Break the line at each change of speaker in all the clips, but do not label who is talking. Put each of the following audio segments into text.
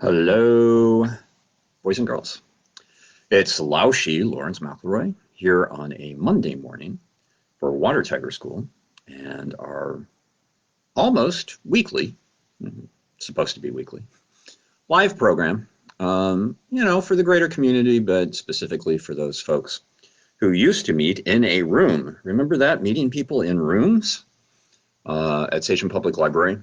Hello, boys and girls. It's Lao Shi, Lawrence McElroy, here on a Monday morning for Water Tiger School and our almost weekly, supposed to be weekly, live program, for the greater community, but specifically for those folks who used to meet in a room. Remember that, meeting people in rooms at Sachem Public Library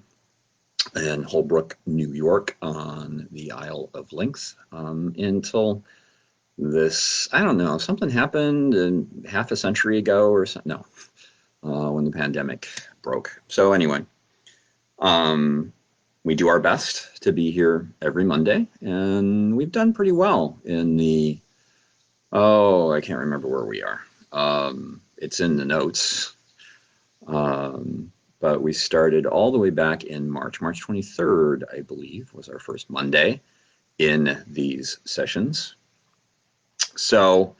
in Holbrook, New York, on the Isle of Lynx, until this, I don't know, something happened half a century ago or something. No, when the pandemic broke. So anyway, we do our best to be here every Monday, and we've done pretty well in the, I can't remember where we are. It's in the notes. But we started all the way back in March 23rd, I believe, was our first Monday in these sessions. So,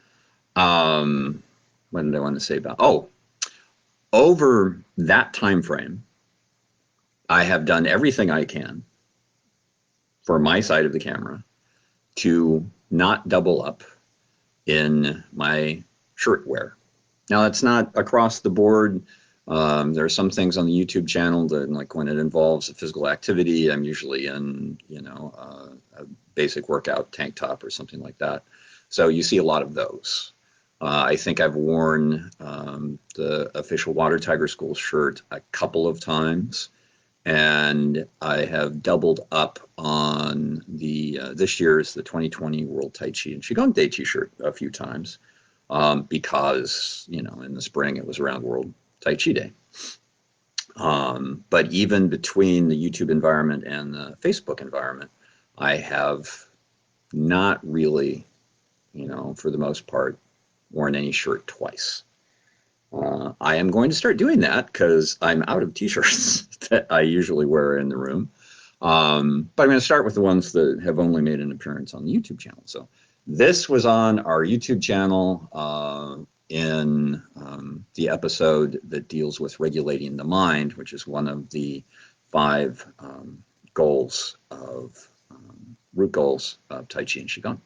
what did I want to say about? Over that time frame, I have done everything I can for my side of the camera to not double up in my shirt wear. Now, that's not across the board. There are some things on the YouTube channel that, like when it involves a physical activity, I'm usually in, a basic workout tank top or something like that. So you see a lot of those. I think I've worn the official Water Tiger School shirt a couple of times, and I have doubled up on the this year's the 2020 World Taiji and Qigong Day t-shirt a few times because, in the spring it was around World Tai Chi Day. But even between the YouTube environment and the Facebook environment, I have not really, for the most part, worn any shirt twice. I am going to start doing that because I'm out of t-shirts that I usually wear in the room. But I'm going to start with the ones that have only made an appearance on the YouTube channel. So this was on our YouTube channel in the episode that deals with regulating the mind, which is one of the 5 goals of root goals of Tai Chi and Qigong.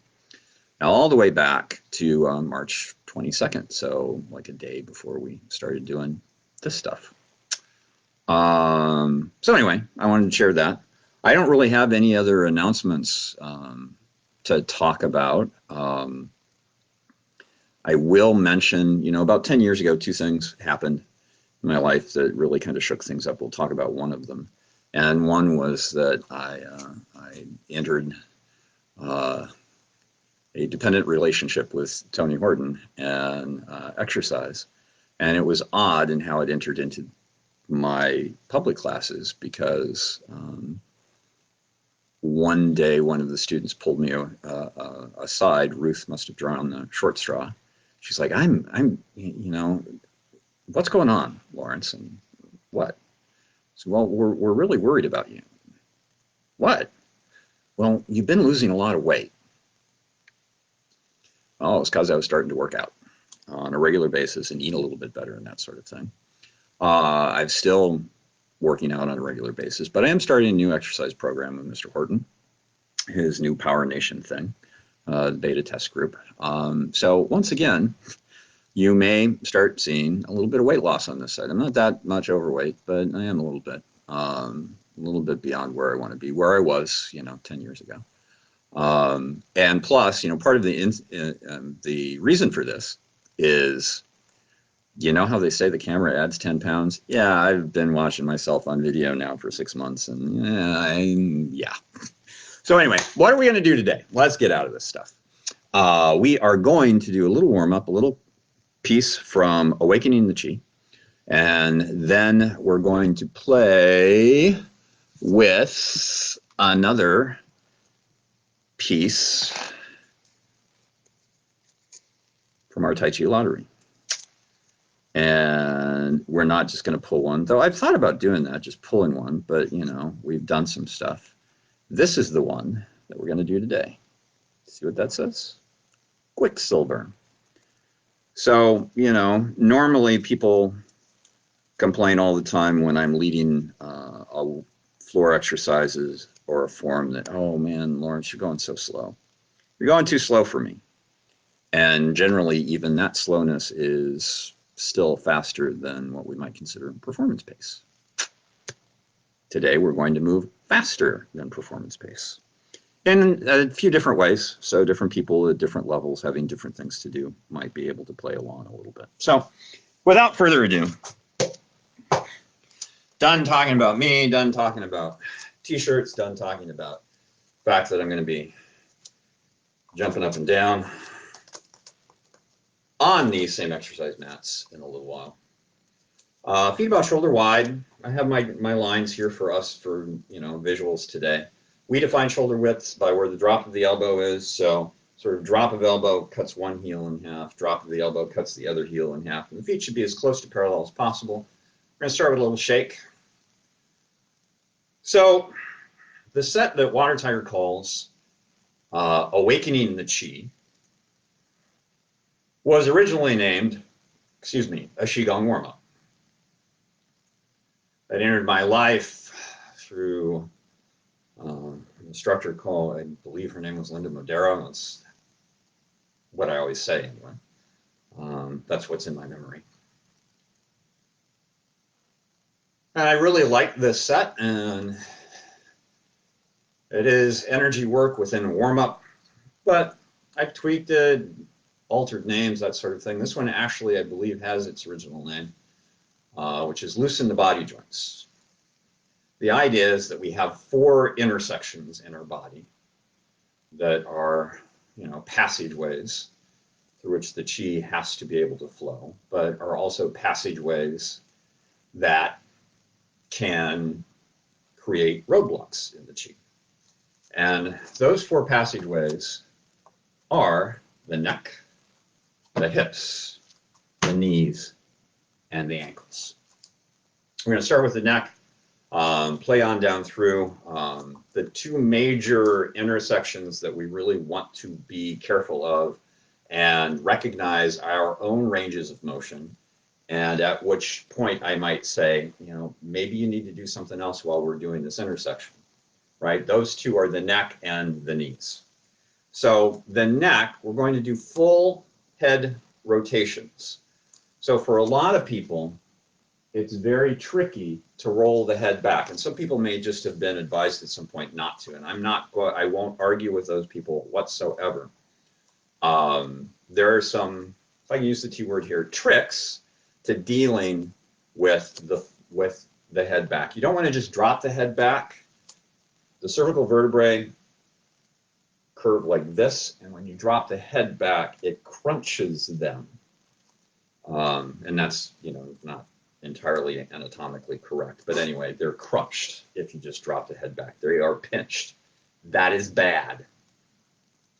Now, all the way back to March 22nd, so like a day before we started doing this stuff. So anyway, I wanted to share that. I don't really have any other announcements to talk about. I will mention, about 10 years ago, 2 things happened in my life that really kind of shook things up. We'll talk about one of them. And one was that I entered a dependent relationship with Tony Horton and exercise. And it was odd in how it entered into my public classes because one day one of the students pulled me aside. Ruth must have drawn the short straw. She's like, I'm, what's going on, Lawrence? And what? So, well, we're really worried about you. What? Well, you've been losing a lot of weight. Oh, it's because I was starting to work out on a regular basis and eat a little bit better and that sort of thing. I'm still working out on a regular basis, but I am starting a new exercise program with Mr. Horton, his new Power Nation thing. The beta test group. So once again, you may start seeing a little bit of weight loss on this side. I'm not that much overweight, but I am a little bit beyond where I want to be, where I was, 10 years ago. And plus, part of the reason for this is, how they say the camera adds 10 pounds? Yeah, I've been watching myself on video now for 6 months, and yeah. So anyway, what are we going to do today? Let's get out of this stuff. We are going to do a little warm-up, a little piece from Awakening the Chi, and then we're going to play with another piece from our Tai Chi lottery. And we're not just going to pull one, though I've thought about doing that, just pulling one, but, we've done some stuff. This is the one that we're going to do today. See what that says? Quicksilver. So, normally people complain all the time when I'm leading a floor exercises or a form that, oh man, Lawrence, you're going so slow. You're going too slow for me. And generally, even that slowness is still faster than what we might consider performance pace. Today, we're going to move faster than performance pace in a few different ways. So different people at different levels having different things to do might be able to play along a little bit. So without further ado, done talking about me, done talking about t-shirts, done talking about the fact that I'm going to be jumping up and down on these same exercise mats in a little while. Feet about shoulder wide. I have my lines here for us for visuals today. We define shoulder widths by where the drop of the elbow is. So sort of drop of elbow cuts one heel in half, drop of the elbow cuts the other heel in half. And the feet should be as close to parallel as possible. We're going to start with a little shake. So the set that Water Tiger calls Awakening the Qi was originally named, a Qigong warm-up. That entered my life through an instructor called, I believe her name was Linda Modero. That's what I always say anyway. That's what's in my memory. And I really like this set, and it is energy work within a warm-up, but I've tweaked it, altered names, that sort of thing. This one actually, I believe, has its original name, which is loosen the body joints. The idea is that we have 4 intersections in our body that are, passageways through which the qi has to be able to flow, but are also passageways that can create roadblocks in the qi. And those 4 passageways are the neck, the hips, the knees, and the ankles. We're going to start with the neck, play on down through. The 2 major intersections that we really want to be careful of and recognize our own ranges of motion, and at which point I might say, maybe you need to do something else while we're doing this intersection, right? Those 2 are the neck and the knees. So the neck, we're going to do full head rotations. So for a lot of people, it's very tricky to roll the head back. And some people may just have been advised at some point not to. And I won't argue with those people whatsoever. There are some, if I can use the T word here, tricks to dealing with the head back. You don't want to just drop the head back. The cervical vertebrae curve like this, and when you drop the head back, it crunches them. And that's, not entirely anatomically correct. But anyway, they're crunched if you just drop the head back. They are pinched. That is bad.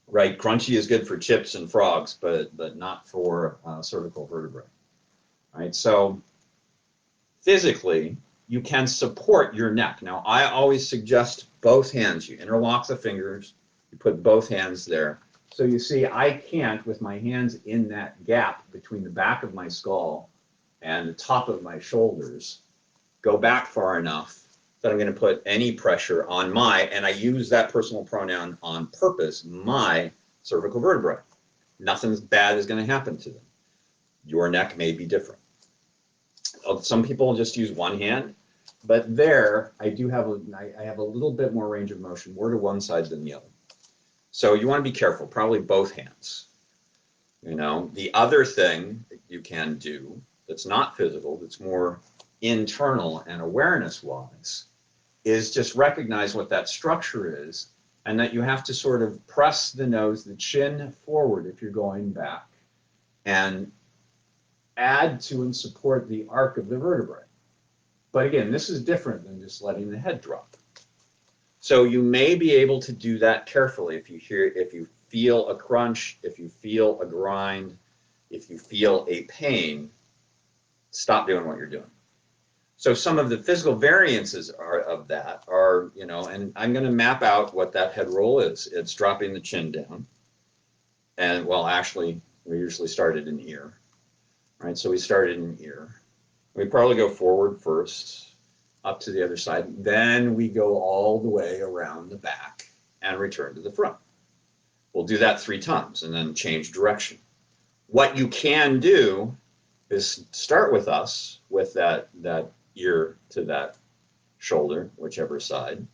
Right? Crunchy is good for chips and frogs, but not for cervical vertebrae. Right? So physically, you can support your neck. Now, I always suggest both hands. You interlock the fingers. You put both hands there. So you see, I can't, with my hands in that gap between the back of my skull and the top of my shoulders, go back far enough that I'm going to put any pressure on and I use that personal pronoun on purpose, my cervical vertebrae. Nothing bad is going to happen to them. Your neck may be different. Some people just use one hand, but there I have a little bit more range of motion, more to one side than the other. So you want to be careful, probably both hands. The other thing that you can do that's not physical, that's more internal and awareness-wise, is just recognize what that structure is, and that you have to sort of press the nose, the chin forward if you're going back, and add to and support the arc of the vertebrae. But again, this is different than just letting the head drop. So you may be able to do that carefully if you feel a crunch, if you feel a grind, if you feel a pain, stop doing what you're doing. So some of the physical variances of that are, and I'm going to map out what that head roll is. It's dropping the chin down. And well, actually, we usually started in ear, right? So we started in ear. We probably go forward first, up to the other side. Then we go all the way around the back and return to the front. We'll do that 3 times and then change direction. What you can do is start with us with that ear to that shoulder, whichever side.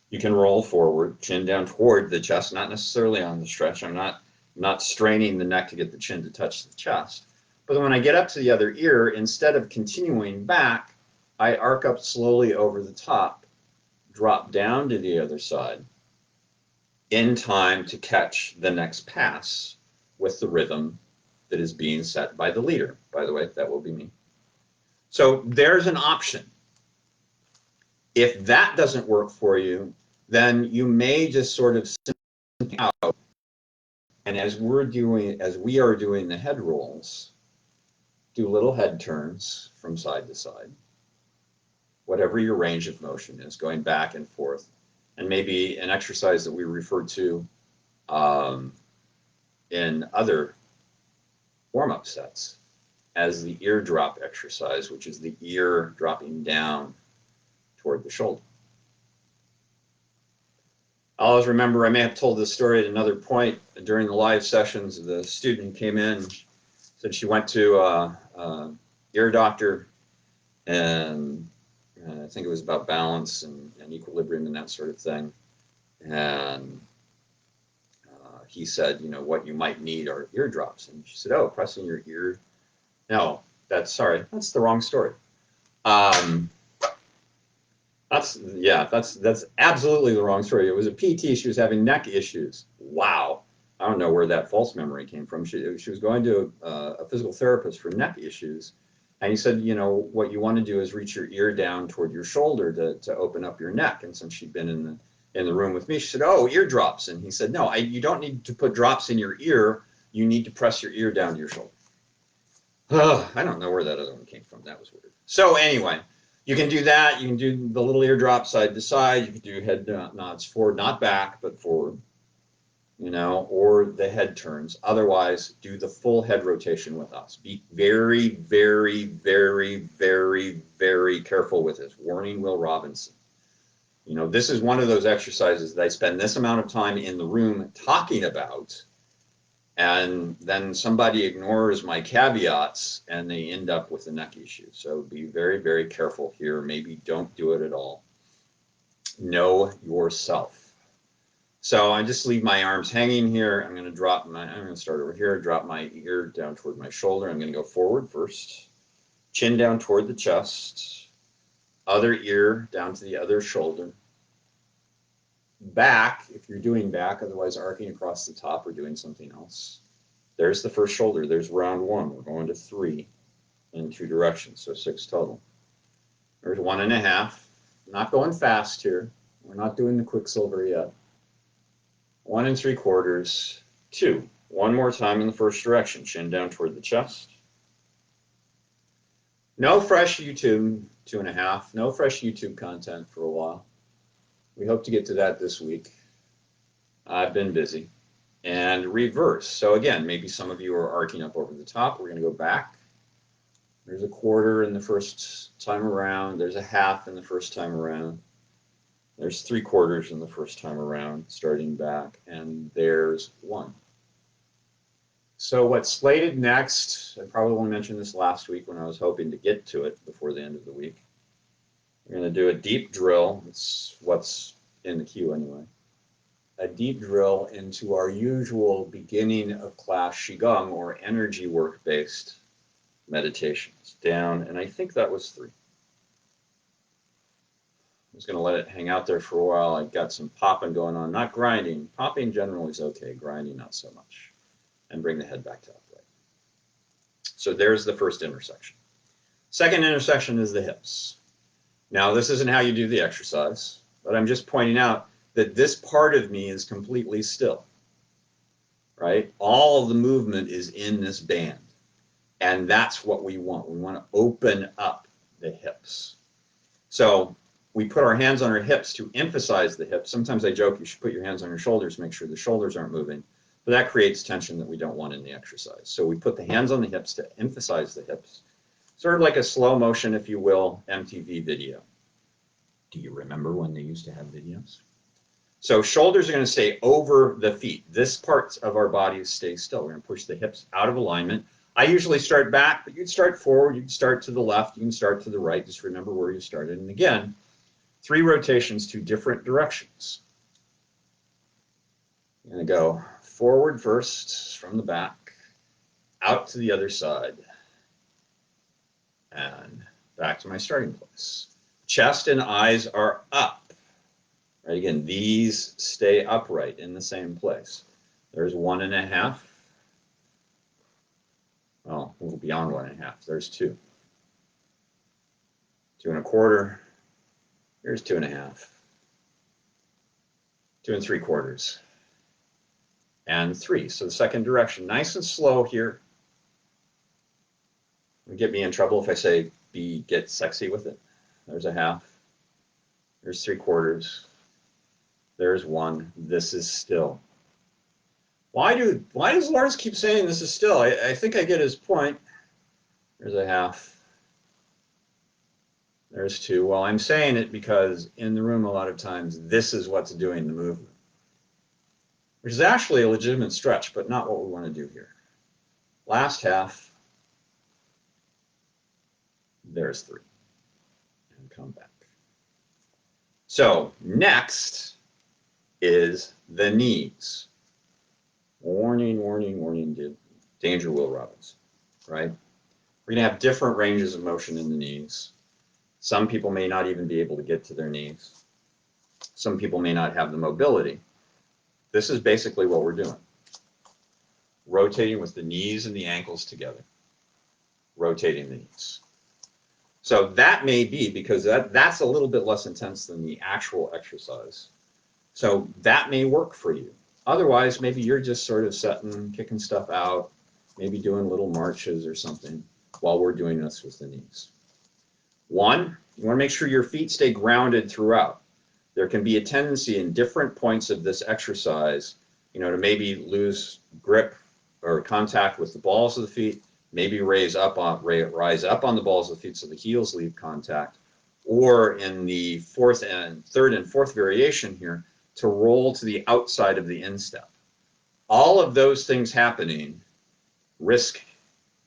You can roll forward, chin down toward the chest, not necessarily on the stretch. I'm not straining the neck to get the chin to touch the chest. But when I get up to the other ear, instead of continuing back, I arc up slowly over the top, drop down to the other side in time to catch the next pass with the rhythm that is being set by the leader. By the way, that will be me. So there's an option. If that doesn't work for you, then you may just sort of sit out. And as we are doing the head rolls, do little head turns from side to side. Whatever your range of motion is, going back and forth. And maybe an exercise that we refer to in other warm-up sets as the eardrop exercise, which is the ear dropping down toward the shoulder. I always remember, I may have told this story at another point during the live sessions. The student came in, said she went to a ear doctor, and I think it was about balance and equilibrium and that sort of thing. And he said, you know, what you might need are eardrops. And she said, oh, pressing your ear. No, that's the wrong story. That's absolutely the wrong story. It was a PT. She was having neck issues. Wow. I don't know where that false memory came from. She was going to a physical therapist for neck issues. And he said, you know, what you want to do is reach your ear down toward your shoulder to open up your neck. And since she'd been in the room with me, she said, oh, eardrops. And he said, no, you don't need to put drops in your ear. You need to press your ear down to your shoulder. I don't know where that other one came from. That was weird. So anyway, you can do that. You can do the little eardrop side to side. You can do head nods forward, not back, but forward, you know, or the head turns. Otherwise, do the full head rotation with us. Be very, very, very, very, very careful with this. Warning, Will Robinson. You know, this is one of those exercises that I spend this amount of time in the room talking about, and then somebody ignores my caveats and they end up with a neck issue. So be very, very careful here. Maybe don't do it at all. Know yourself. So I just leave my arms hanging here. I'm going to start over here, drop my ear down toward my shoulder. I'm going to go forward first. Chin down toward the chest. Other ear down to the other shoulder. Back, if you're doing back, otherwise arcing across the top or doing something else. There's the first shoulder. There's round 1. We're going to 3 in 2 directions, so 6 total. There's 1.5. Not going fast here. We're not doing the Quicksilver yet. 1 3/4, 2. One more time in the first direction. Chin down toward the chest. No fresh YouTube, 2.5. No fresh YouTube content for a while. We hope to get to that this week. I've been busy. And reverse. So again, maybe some of you are arcing up over the top. We're going to go back. There's a 1/4 in the first time around. There's a 1/2 in the first time around. There's 3/4 in the first time around, starting back. And there's 1. So what's slated next, I probably won't mention this last week when I was hoping to get to it before the end of the week. We're going to do a deep drill. It's what's in the queue anyway. A deep drill into our usual beginning of class Qigong, or energy work-based meditations. Down, and I think that was 3. I'm just going to let it hang out there for a while. I've got some popping going on, not grinding. Popping generally is okay, grinding not so much. And bring the head back to upright. So there's the first intersection. Second intersection is the hips. Now, this isn't how you do the exercise, but I'm just pointing out that this part of me is completely still, right? All of the movement is in this band, and that's what we want. We want to open up the hips. So we put our hands on our hips to emphasize the hips. Sometimes I joke you should put your hands on your shoulders, make sure the shoulders aren't moving, but that creates tension that we don't want in the exercise. So we put the hands on the hips to emphasize the hips. Sort of like a slow motion, if you will, MTV video. Do you remember when they used to have videos? So shoulders are going to stay over the feet. This part of our body stays still. We're going to push the hips out of alignment. I usually start back, but you'd start forward, you'd start to the left, you can start to the right. Just remember where you started. And again, 3 rotations to different directions. I'm going to go forward first from the back, out to the other side, and back to my starting place. Chest and eyes are up. Right, again, these stay upright in the same place. There's 1.5. Well, a little beyond 1.5. There's 2. 2.25. Here's 2.5. 2 3/4. And 3. So the second direction, nice and slow here. It'll get me in trouble if I say get sexy with it. There's 1/2. There's 3/4. There's 1. This is still. Why does Lawrence keep saying this is still? I think I get his point. There's 1/2. There's 2. Well, I'm saying it because in the room a lot of times this is what's doing the movement, which is actually a legitimate stretch, but not what we want to do here. Last 1/2. There's 3. And come back. So next is the knees. Warning, warning, warning, danger, Will Robinson, right? We're going to have different ranges of motion in the knees. Some people may not even be able to get to their knees. Some people may not have the mobility. This is basically what we're doing. Rotating with the knees and the ankles together. Rotating the knees. So that may be, because that's a little bit less intense than the actual exercise. So that may work for you. Otherwise, maybe you're just sort of sitting, kicking stuff out, maybe doing little marches or something while we're doing this with the knees. 1, you want to make sure your feet stay grounded throughout. There can be a tendency in different points of this exercise, to maybe lose grip or contact with the balls of the feet, maybe rise up on the balls of the feet so the heels leave contact, or in the third and fourth variation here, to roll to the outside of the instep. All of those things happening risk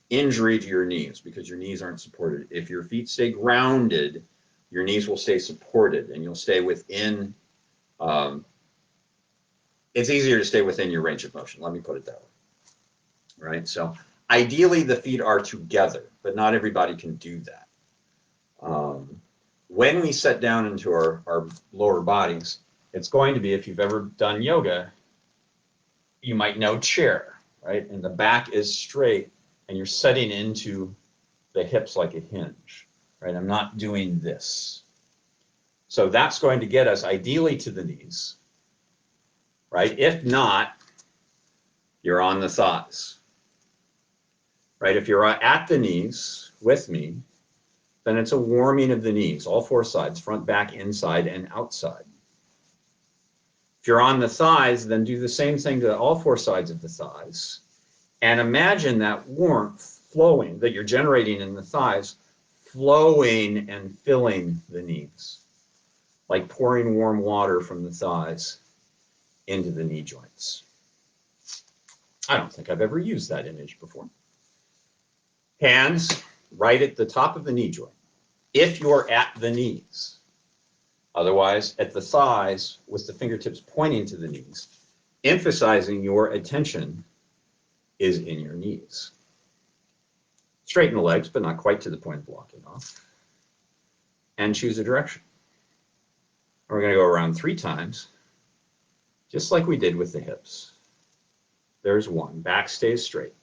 injury to your knees because your knees aren't supported. If your feet stay grounded, your knees will stay supported and you'll stay within, it's easier to stay within your range of motion. Let me put it that way, right? So ideally the feet are together, but not everybody can do that. When we set down into our lower bodies, it's going to be, if you've ever done yoga, you might know chair, right? And the back is straight and you're setting into the hips like a hinge, right? I'm not doing this. So that's going to get us ideally to the knees, right? If not, you're on the thighs, right? If you're at the knees with me, then it's a warming of the knees, all 4 sides, front, back, inside, and outside. If you're on the thighs, then do the same thing to all 4 sides of the thighs. And imagine that warmth flowing that you're generating in the thighs, flowing and filling the knees, like pouring warm water from the thighs into the knee joints. I don't think I've ever used that image before. Hands right at the top of the knee joint, if you're at the knees. Otherwise, at the thighs with the fingertips pointing to the knees, emphasizing your attention is in your knees. Straighten the legs, but not quite to the point of blocking off. And choose a direction. We're going to go around 3 times, just like we did with the hips. There's 1. Back stays straight.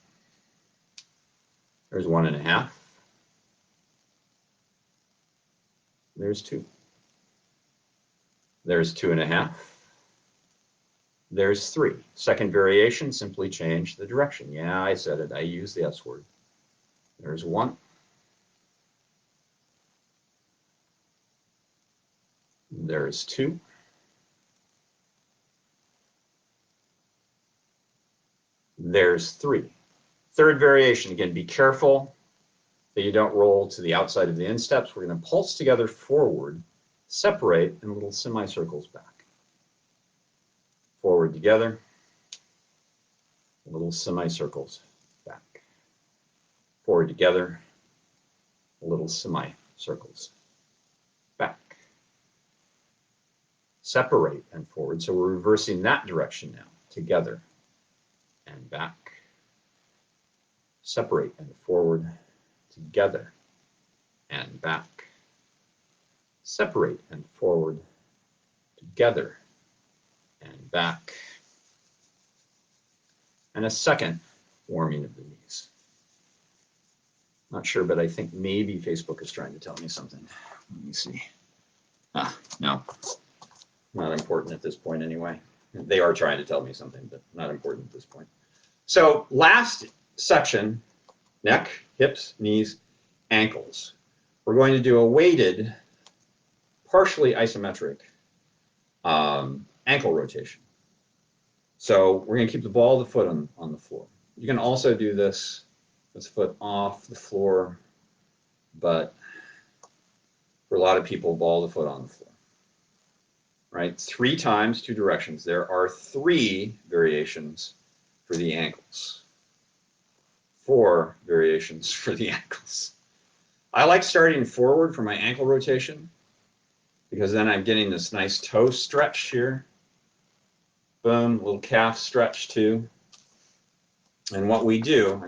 There's 1.5. There's 2. There's 2.5. There's 3. Second variation, simply change the direction. Yeah, I said it. I used the S word. There's 1. There's 2. There's 3. Third variation, again, be careful so you don't roll to the outside of the insteps. We're going to pulse together forward, separate in little semicircles back. Forward together, little semicircles back. Forward together, little semicircles back. Separate and forward, so we're reversing that direction now. Together and back. Separate and forward. Together and back. Separate and forward. Together and back. And a second warming of the knees. Not sure, but I think maybe Facebook is trying to tell me something. Let me see. No. Not important at this point anyway. They are trying to tell me something, but not important at this point. So last section, neck, hips, knees, ankles. We're going to do a weighted, partially isometric ankle rotation. So we're going to keep the ball of the foot on the floor. You can also do this with the foot off the floor, but for a lot of people, ball of the foot on the floor. Right? 3 times, 2 directions. There are 3 variations for the ankles. 4 variations for the ankles. I like starting forward for my ankle rotation because then I'm getting this nice toe stretch here. Boom, little calf stretch too. And what we do,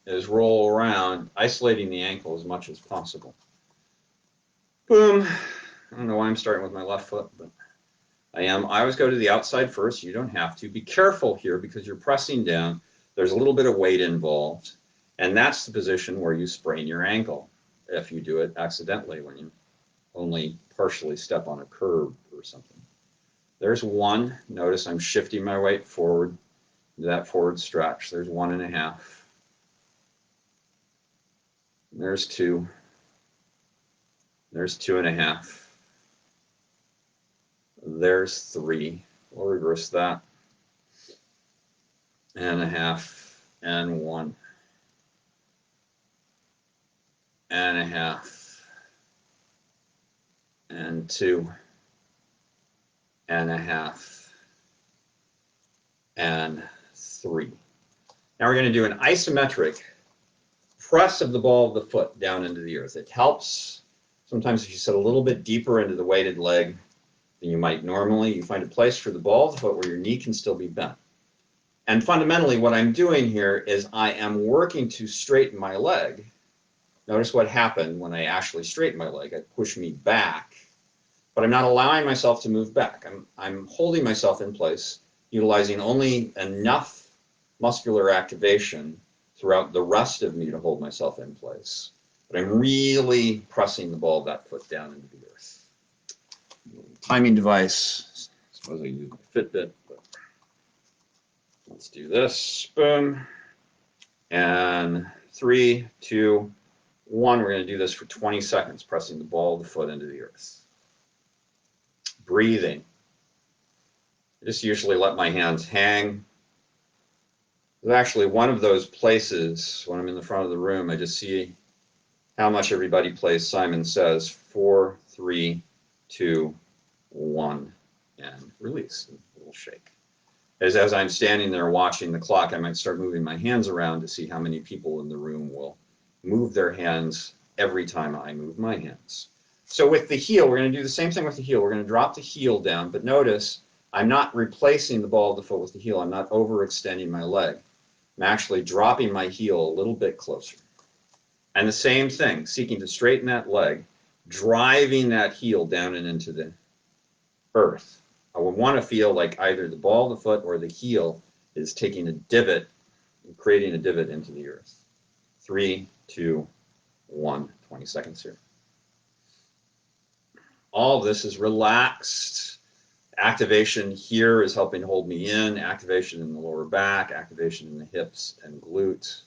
is roll around, isolating the ankle as much as possible. Boom. I don't know why I'm starting with my left foot, but I am. I always go to the outside first. You don't have to. Be careful here because you're pressing down. There's a little bit of weight involved, and that's the position where you sprain your ankle if you do it accidentally when you only partially step on a curb or something. There's 1. Notice I'm shifting my weight forward to that forward stretch. There's 1.5. There's 2. There's 2.5. There's 3. We'll reverse that. And a half, and 1. And a half, and 2. And a half, and 3. Now we're going to do an isometric press of the ball of the foot down into the earth. It helps sometimes if you sit a little bit deeper into the weighted leg than you might normally. You find a place for the ball of the foot where your knee can still be bent. And fundamentally what I'm doing here is I am working to straighten my leg. Notice what happened when I actually straightened my leg. I pushed me back, but I'm not allowing myself to move back. I'm holding myself in place, utilizing only enough muscular activation throughout the rest of me to hold myself in place. But I'm really pressing the ball of that foot down into the earth. Timing device. I suppose I use my Fitbit, but let's do this. Boom. And 3, 2, 1. We're going to do this for 20 seconds, pressing the ball of the foot into the earth. Breathing. I just usually let my hands hang. It's actually one of those places when I'm in the front of the room, I just see how much everybody plays Simon Says. 4, 3, 2, 1, and release. A little shake. As I'm standing there watching the clock, I might start moving my hands around to see how many people in the room will move their hands every time I move my hands. So with the heel, we're going to do the same thing with the heel. We're going to drop the heel down, but notice I'm not replacing the ball of the foot with the heel. I'm not overextending my leg. I'm actually dropping my heel a little bit closer. And the same thing, seeking to straighten that leg, driving that heel down and into the earth. I would want to feel like either the ball of the foot or the heel is taking a divot and creating a divot into the earth. 3, 2, 1, 20 seconds here. All of this is relaxed. Activation here is helping hold me in. Activation in the lower back, activation in the hips and glutes,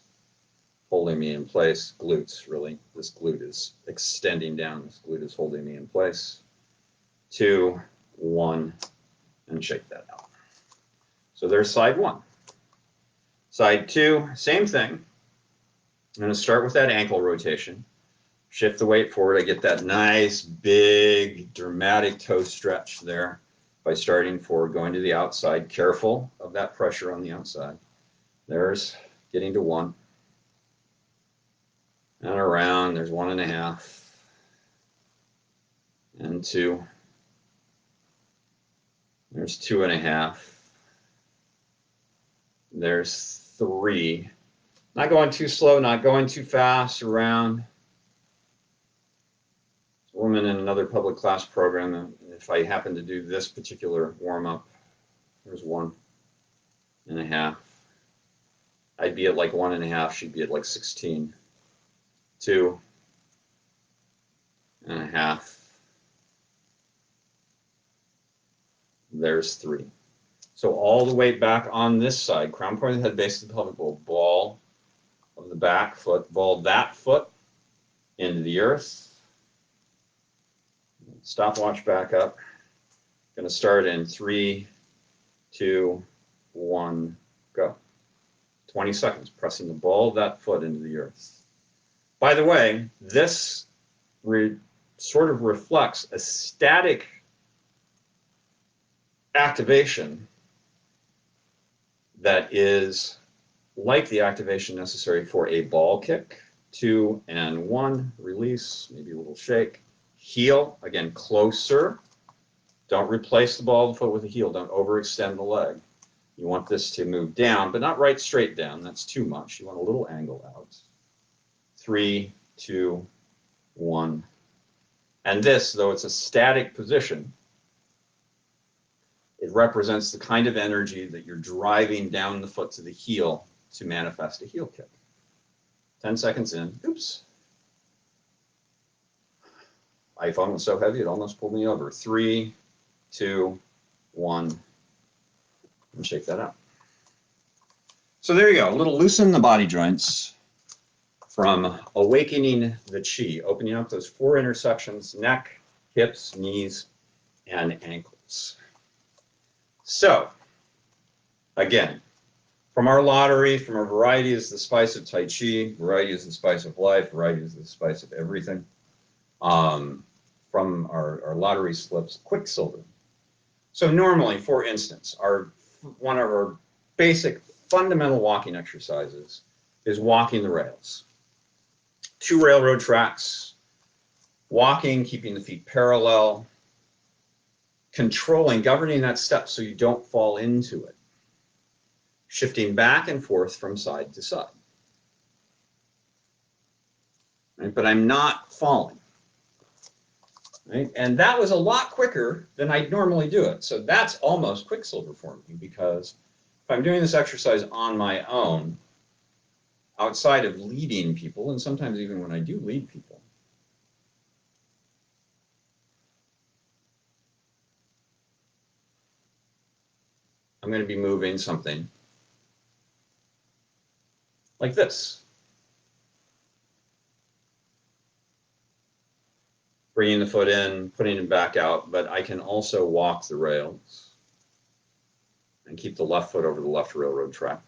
holding me in place. Glutes, really. This glute is extending down. This glute is holding me in place. 2, 1, and shake that out. So there's side 1. Side 2, same thing. I'm going to start with that ankle rotation. Shift the weight forward. I get that nice, big, dramatic toe stretch there by starting forward, going to the outside. Careful of that pressure on the outside. There's getting to 1. And around, there's 1.5. And 2. There's 2.5. There's 3. Not going too slow, not going too fast. Around. A woman in another public class program, if I happen to do this particular warm-up, there's 1.5. I'd be at like 1.5, she'd be at like 16. 2.5. There's 3. So all the weight back on this side, crown point of the head, base of the pelvic bowl, ball of the back foot, ball that foot into the earth. Stopwatch back up. Going to start in 3, 2, 1, go. 20 seconds, pressing the ball of that foot into the earth. By the way, this sort of reflects a static activation that is like the activation necessary for a ball kick. 2 and 1, release, maybe a little shake. Heel, again, closer. Don't replace the ball of the foot with a heel. Don't overextend the leg. You want this to move down, but not right straight down. That's too much. You want a little angle out. 3, 2, 1. And this, though it's a static position, it represents the kind of energy that you're driving down the foot to the heel to manifest a heel kick. 10 seconds in. Oops. iPhone was so heavy it almost pulled me over. 3, 2, 1. And shake that out. So there you go. A little loosen the body joints from awakening the chi, opening up those 4 intersections: neck, hips, knees, and ankles. So, again, from our lottery, from a variety is the spice of Tai Chi, variety is the spice of life, variety is the spice of everything. From our lottery slips, Quicksilver. So normally, for instance, one of our basic fundamental walking exercises is walking the rails. 2 railroad tracks, walking, keeping the feet parallel, controlling, governing that step so you don't fall into it, shifting back and forth from side to side. Right? But I'm not falling. Right? And that was a lot quicker than I'd normally do it. So that's almost Quicksilver for me, because if I'm doing this exercise on my own, outside of leading people, and sometimes even when I do lead people, I'm going to be moving something like this. Bringing the foot in, putting it back out, but I can also walk the rails and keep the left foot over the left railroad track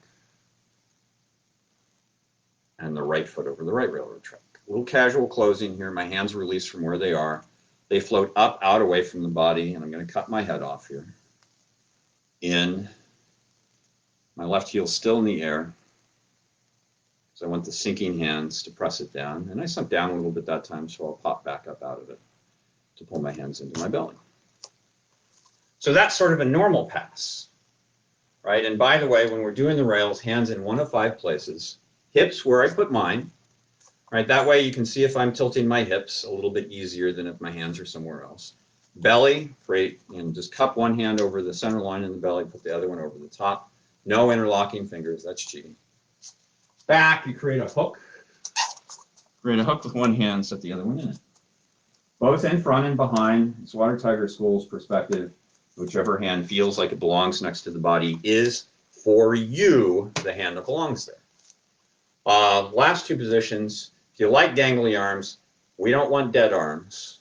and the right foot over the right railroad track. A little casual closing here. My hands release from where they are. They float up, out, away from the body, and I'm going to cut my head off here. In. My left heel still in the air. So I want the sinking hands to press it down. And I sunk down a little bit that time, so I'll pop back up out of it to pull my hands into my belly. So that's sort of a normal pass, right? And by the way, when we're doing the rails, hands in 1 of 5 places. Hips where I put mine, right? That way you can see if I'm tilting my hips a little bit easier than if my hands are somewhere else. Belly, great, and just cup one hand over the center line in the belly, put the other one over the top. No interlocking fingers, that's cheating. Back, you create a hook. Create a hook with one hand, set the other one in it. Both in front and behind. It's Water Tiger School's perspective. Whichever hand feels like it belongs next to the body is, for you, the hand that belongs there. Last 2 positions, if you like gangly arms, we don't want dead arms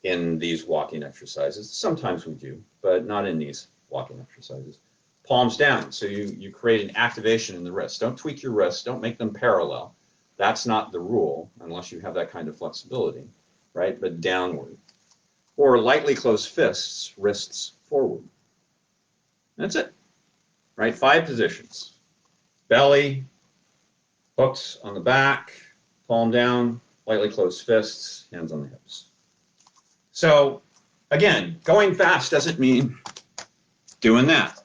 in these walking exercises. Sometimes we do, but not in these walking exercises. Palms down, so you create an activation in the wrists. Don't tweak your wrists, don't make them parallel. That's not the rule unless you have that kind of flexibility, right? But downward. Or lightly closed fists, wrists forward. That's it, right? 5 positions. Belly, hooks on the back, palm down, lightly closed fists, hands on the hips. So again, going fast doesn't mean doing that.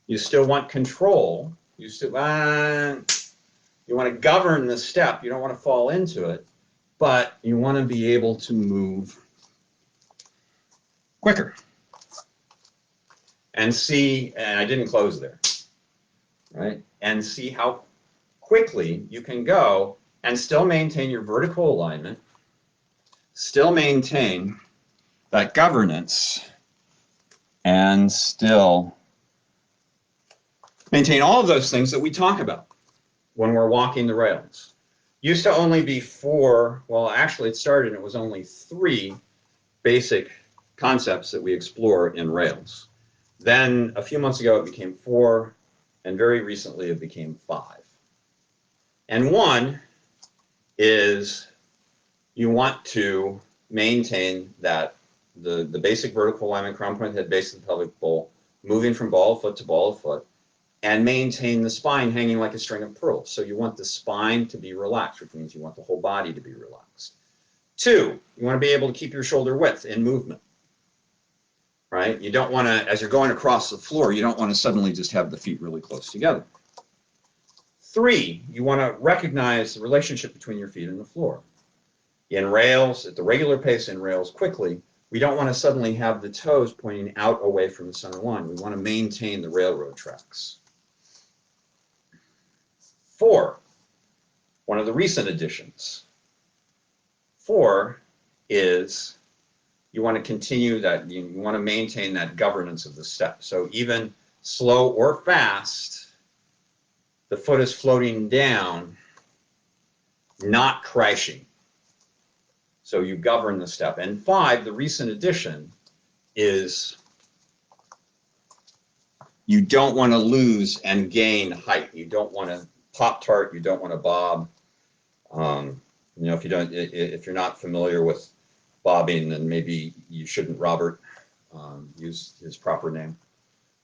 You still want control. You still you want to govern the step. You don't want to fall into it, but you want to be able to move quicker. And see, and I didn't close there, right? And see how quickly you can go and still maintain your vertical alignment, still maintain that governance, and still maintain all of those things that we talk about when we're walking the rails. Used to only be 4, well, actually it started and it was only 3 basic concepts that we explore in rails. Then a few months ago it became 4, and very recently it became 5. And one is you want to maintain that the basic vertical alignment, crown point head, base of the pelvic bowl, moving from ball of foot to ball of foot, and maintain the spine hanging like a string of pearls. So you want the spine to be relaxed, which means you want the whole body to be relaxed. 2, you want to be able to keep your shoulder width in movement, right? You don't want to, as you're going across the floor, you don't want to suddenly just have the feet really close together. 3, you want to recognize the relationship between your feet and the floor. In rails, at the regular pace in rails quickly, we don't want to suddenly have the toes pointing out away from the center line. We want to maintain the railroad tracks. 4, one of the recent additions. 4 is you want to continue that, you want to maintain that governance of the step. So even slow or fast, the foot is floating down, not crashing. So you govern the step. And 5, the recent addition, is you don't want to lose and gain height. You don't want to Pop-Tart, you don't want to bob. You know, if you're not familiar with bobbing, then maybe you shouldn't, Robert, use his proper name.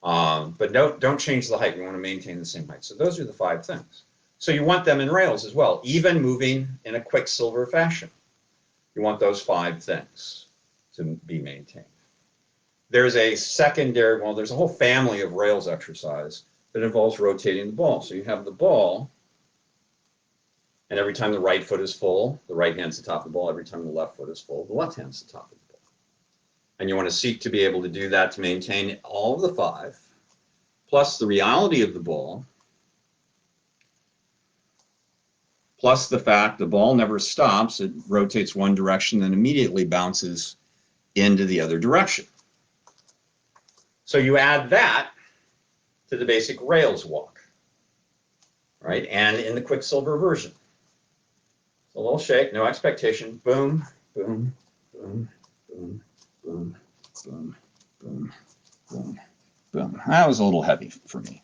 But don't change the height. You want to maintain the same height. So those are the 5 things. So you want them in rails as well, even moving in a Quicksilver fashion. You want those 5 things to be maintained. There's a secondary, well, there's a whole family of rails exercise that involves rotating the ball. So you have the ball, and every time the right foot is full, the right hand's the top of the ball. Every time the left foot is full, the left hand's the top of the ball. And you want to seek to be able to do that to maintain all of the 5, plus the reality of the ball, plus the fact the ball never stops. It rotates one direction and immediately bounces into the other direction. So you add that to the basic rails walk, right? And in the Quicksilver version. A little shake, no expectation. Boom, boom, boom, boom, boom, boom, boom, boom, boom. That was a little heavy for me,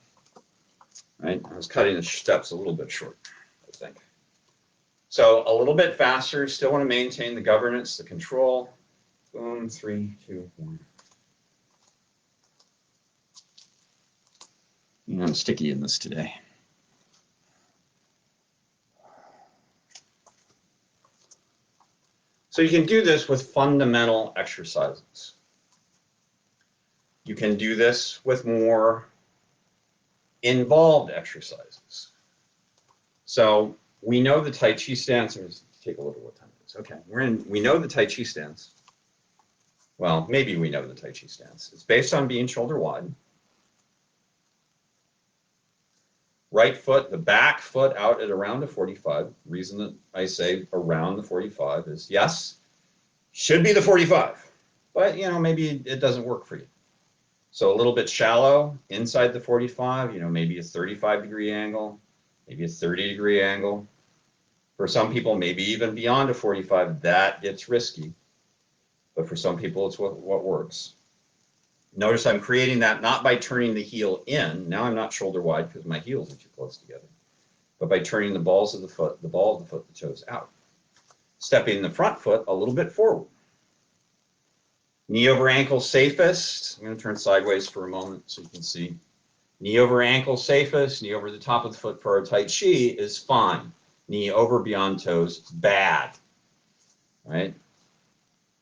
right? I was cutting the steps a little bit short, I think. So a little bit faster, still want to maintain the governance, the control. Boom, 3, 2, 1. I'm sticky in this today. So you can do this with fundamental exercises. You can do this with more involved exercises. So we know the Tai Chi stance. Let me just take a look at what time it is. Okay, we know the Tai Chi stance. Well, maybe we know the Tai Chi stance. It's based on being shoulder wide. Right foot, the back foot out at around a 45. The reason that I say around the 45 is, yes, should be the 45, but you know, maybe it doesn't work for you. So a little bit shallow inside the 45, you know, maybe a 35-degree angle, maybe a 30-degree angle. For some people, maybe even beyond a 45, that gets risky. But for some people, it's what works. Notice I'm creating that not by turning the heel in. Now I'm not shoulder wide because my heels are too close together. but by turning the balls of the foot, the ball of the foot, the toes out. Stepping the front foot a little bit forward. Knee over ankle safest. I'm going to turn sideways for a moment so you can see. Knee over ankle safest. Knee over the top of the foot for our Tai Chi is fine. Knee over beyond toes, bad. Right?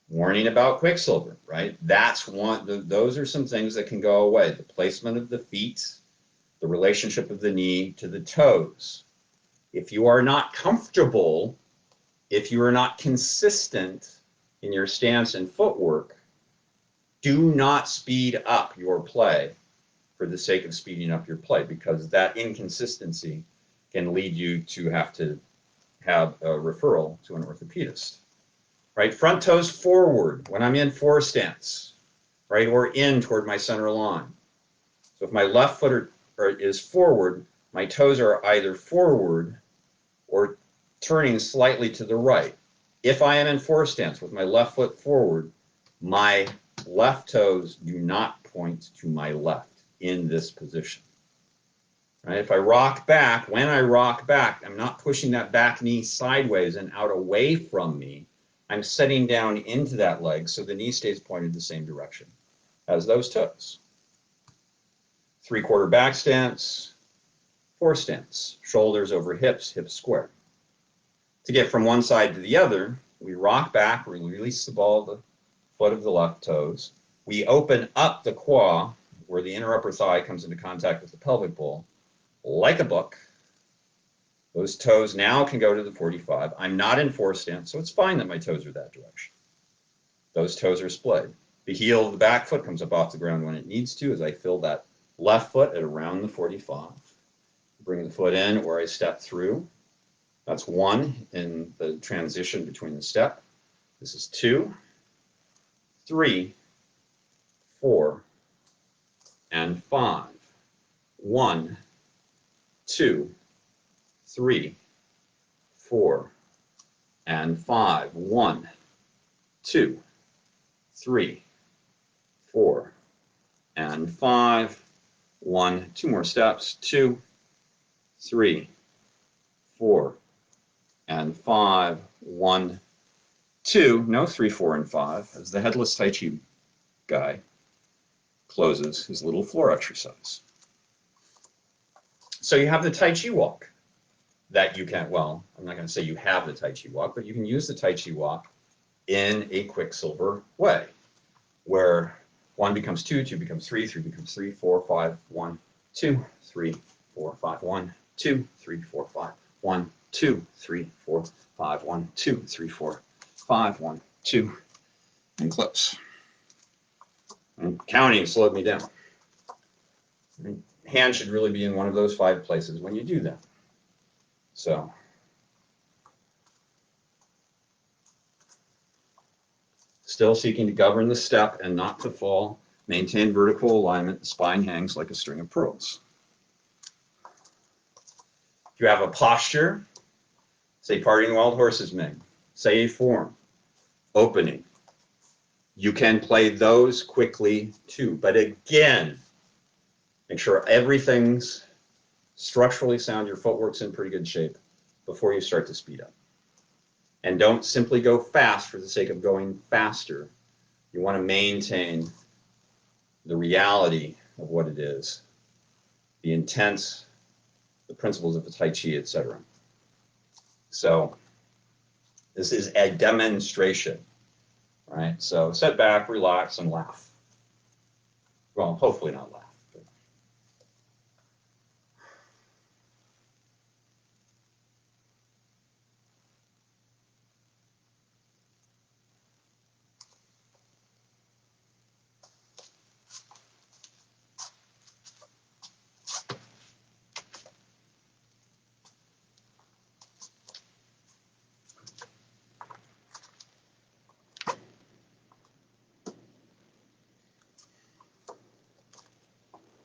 Warning about Quicksilver, right? That's one. Those are some things that can go away. The placement of the feet, the relationship of the knee to the toes. If you are not comfortable, if you are not consistent in your stance and footwork, do not speed up your play for the sake of speeding up your play, because that inconsistency can lead you to have a referral to an orthopedist. Right? Front toes forward when I'm in four stance, right? Or in toward my center line. So if my left foot is forward, my toes are either forward or turning slightly to the right. If I am in four stance with my left foot forward, my left toes do not point to my left in this position. Right? If I rock back, when I rock back, I'm not pushing that back knee sideways and out away from me. I'm setting down into that leg so the knee stays pointed the same direction as those toes. 3/4 back stance, four stance, shoulders over hips, hips square. To get from one side to the other, we rock back, we release the ball of the foot of the left toes. We open up the quad where the inner upper thigh comes into contact with the pelvic bowl, like a book. Those toes now can go to the 45. I'm not in four stance, so it's fine that my toes are that direction. Those toes are splayed. The heel of the back foot comes up off the ground when it needs to as I fill that left foot at around the 45. Bring the foot in or I step through. That's one in the transition between the step. This is 2, 3, 4, and 5. 1, 2, 3, 4, and 5. 1, 2, 3, 4, and 5. 1, 2 more steps. 2, 3, 4, and 5. 1, 2. No 3, 4, and 5 as the headless Tai Chi guy closes his little floor exercise. So you have the Tai Chi walk that you can, well, I'm not going to say you have the Tai Chi walk, but you can use the Tai Chi walk in a Quicksilver way, where 1 becomes 2, 2 becomes 3, 3 becomes 3, 4, 5, 1, 2, 3, 4, 5, 1, 2, 3, 4, 5, 1, 2, 3, 4, 5, 1, 2, 3, 4, 5, 1, 2, and close. And counting slowed me down. Hand should really be in one of those 5 places when you do that. So, still seeking to govern the step and not to fall. Maintain vertical alignment. The spine hangs like a string of pearls. If you have a posture, say parting wild horses, Ming, say a form, opening, you can play those quickly too. But again, make sure everything's structurally sound, your footwork's in pretty good shape before you start to speed up. And don't simply go fast for the sake of going faster. You want to maintain the reality of what it is, the intent, the principles of the Tai Chi, etc. So this is a demonstration, right? So sit back, relax, and laugh. Well, hopefully not laugh.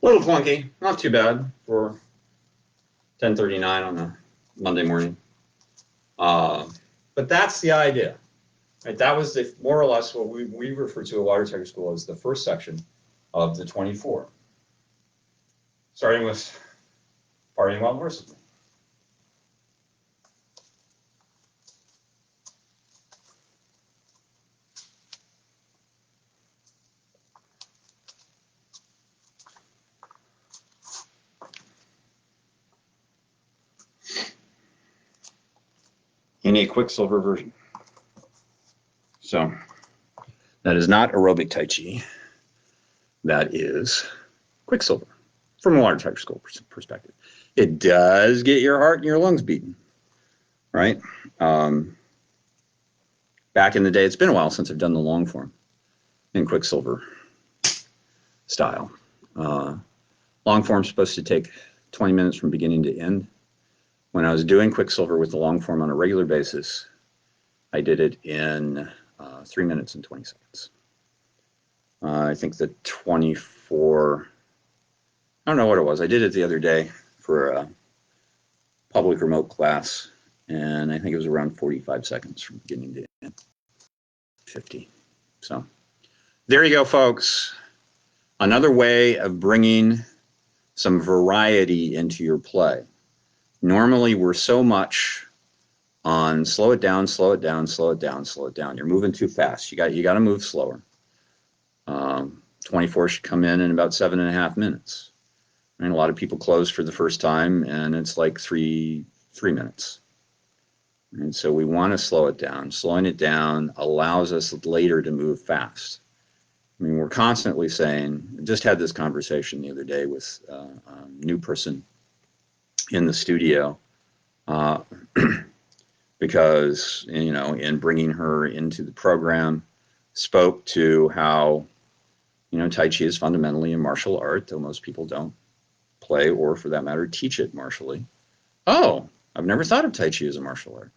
A little clunky, not too bad for 10:39 on a Monday morning. But that's the idea. Right? That was more or less what we refer to at Water Tiger School as the first section of the 24. Starting with parting wild horses. in a Quicksilver version. So that is not aerobic Tai Chi. That is Quicksilver from a water tiger school perspective. It does get your heart and your lungs beating, right? Back in the day, it's been a while since I've done the long form in Quicksilver style. Long form's supposed to take 20 minutes from beginning to end. When I was doing Quicksilver with the long form on a regular basis, I did it in 3 minutes and 20 seconds. I think the 24, I don't know what it was. I did it the other day for a public remote class, and I think it was around 45 seconds from beginning to end. 50. So there you go, folks. Another way of bringing some variety into your play. Normally, we're so much on slow it down, slow it down, slow it down, slow it down. You're moving too fast. You got to move slower. 24 should come in about 7.5 minutes. And a lot of people close for the first time, and it's like three minutes. And so we want to slow it down. Slowing it down allows us later to move fast. I mean, we're constantly saying, just had this conversation the other day with a new person in the studio, because, you know, in bringing her into the program, spoke to how, you know, Tai Chi is fundamentally a martial art, though most people don't play or, for that matter, teach it martially. Oh, I've never thought of Tai Chi as a martial art.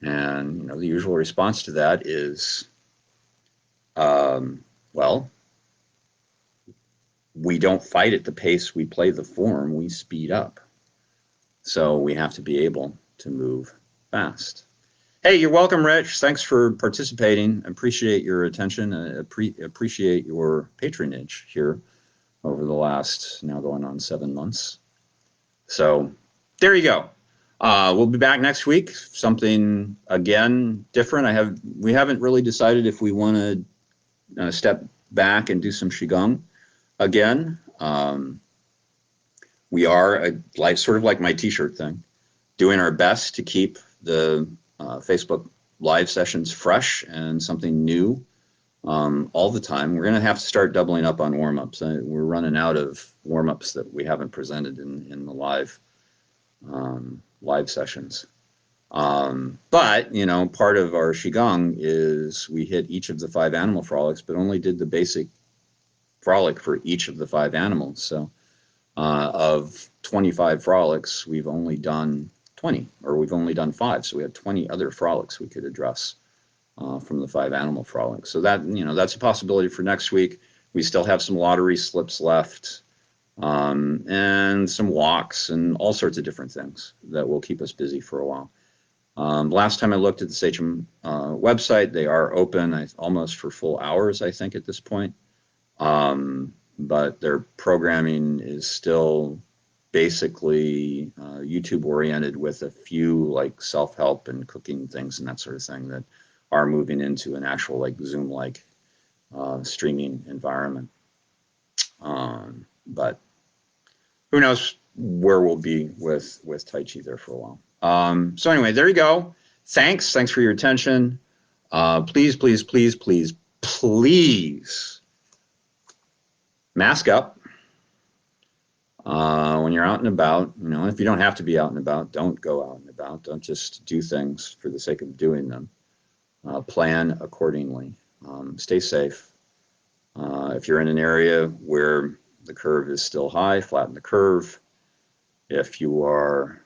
And, you know, the usual response to that is, well, we don't fight at the pace we play the form, we speed up. So we have to be able to move fast. Hey, you're welcome, Rich. Thanks for participating. I appreciate your attention. I appreciate your patronage here over the last, now going on 7 months. So there you go. We'll be back next week. Something, again, different. We haven't really decided if we want to step back and do some Qigong again. We are, sort of like my t-shirt thing, doing our best to keep the Facebook live sessions fresh and something new all the time. We're going to have to start doubling up on warm-ups. We're running out of warm-ups that we haven't presented in the live sessions. But, you know, part of our Qigong is we hit each of the 5 animal frolics, but only did the basic frolic for each of the 5 animals. So of 25 frolics, we've only done 20, or we've only done 5. So we have 20 other frolics we could address from the 5 animal frolics. So that, you know, that's a possibility for next week. We still have some lottery slips left, and some walks and all sorts of different things that will keep us busy for a while. Last time I looked at the Sachem website, they are open almost for full hours, I think, at this point. But their programming is still basically YouTube oriented, with a few like self-help and cooking things and that sort of thing that are moving into an actual like Zoom-like streaming environment. But who knows where we'll be with Tai Chi there for a while. So anyway, there you go. Thanks for your attention. Please, please, please, please, please mask up when you're out and about. You know, if you don't have to be out and about, don't go out and about. Don't just do things for the sake of doing them. Plan accordingly. Stay safe. If you're in an area where the curve is still high, flatten the curve. If you are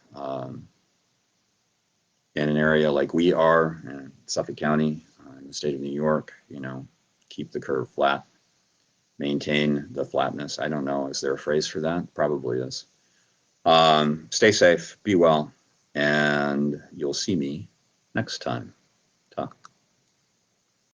in an area like we are in Suffolk County, in the state of New York, you know, keep the curve flat. Maintain the flatness. I don't know. Is there a phrase for that? Probably is. Stay safe, be well, and you'll see me next time.